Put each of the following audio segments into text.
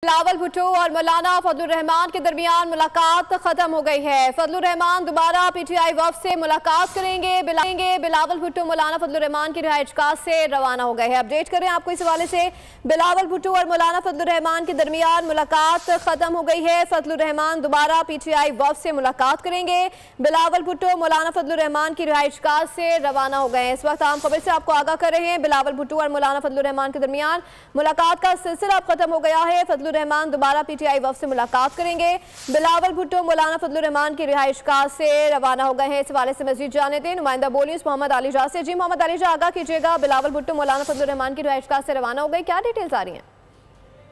बिलावल भुट्टो और मौलाना फजलुर रहमान के दरमियान मुलाकात खत्म हो गई है। फजलुर रहमान दोबारा पीटीआई वफ्द से मुलाकात करेंगे। बिलावल भुट्टो मौलाना फजलुर रहमान की रिहाइशगाह से रवाना हो गए हैं। अपडेट करें आपको इस हवाले से। बिलावल भुट्टो और मौलाना फजलुर रहमान के दरमियान मुलाकात खत्म हो गई है। फजलुर रहमान दोबारा पीटीआई वफ्द से मुलाकात करेंगे। बिलावल भुट्टो मौलाना फजलुर रहमान की रिहाइशगाह से रवाना हो गए हैं। इस वक्त आम खबर से आपको आगाह कर रहे हैं। बिलावल भुट्टो और मौलाना फजलुर रहमान के दरमियान मुलाकात का सिलसिला अब खत्म हो गया है। फजलुर रहमान दोबारा पीटीआई वफ्द से मुलाकात करेंगे। बिलावल भुट्टो मौलाना फजलुर रहमान की रिहाइशगाह से रवाना हो गए हैं। इस हवाले से मजीद जाने दें नुमाइंदा बोलिए मोहम्मद अली जा से। जी मोहम्मद अली जा, आगाह कीजिएगा। बिलावल भुट्टो मौलाना फजलुर रहमान की रिहाइशगाह से रवाना हो गए, क्या डिटेल्स आ रही हैं?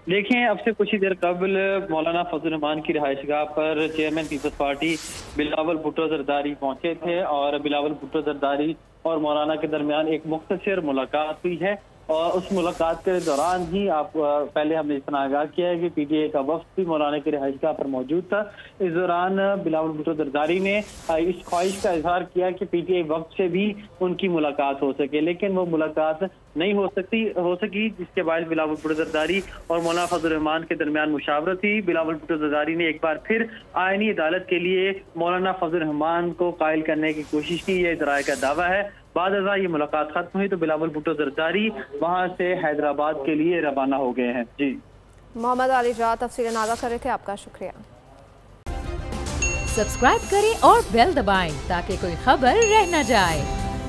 देखें, अब से कुछ ही देर कबल मौलाना फजलुर रहमान की रिहाइशगाह पर चेयरमैन पीपल्स पार्टी बिलावल भुट्टो जरदारी पहुंचे थे और बिलावल भुट्टो जरदारी और मौलाना के दरमियान एक मुख्तसर मुलाकात हुई है। और उस मुलाकात के दौरान ही आप पहले हमने इतना आगाह किया है कि पीटीआई का वफ्द भी मौलाना की रिहाइशगाह पर मौजूद था। इस दौरान बिलावल भुट्टो जरदारी ने इस ख्वाहिश का इजहार किया कि पीटीआई वफ्द से भी उनकी मुलाकात हो सके, लेकिन वो मुलाकात नहीं हो सकी, जिसके बाद बिलावल भुट्टो जरदारी और मौलाना फजलुर रहमान के दरमियान मुशावरत हुई। बिलावल भुट्टो जरदारी ने एक बार फिर आईनी अदालत के लिए मौलाना फजलुर रहमान को कायल करने की कोशिश की, यह इजराय का दावा है। बाद ये मुलाकात खत्म हुई तो बिलावल भुट्टो जरदारी वहां से हैदराबाद के लिए रवाना हो गए हैं। जी मोहम्मद अली जा तफसीलन आगाह कर रहे थे, आपका शुक्रिया। सब्सक्राइब करें और बेल दबाएं ताकि कोई खबर रह न जाए।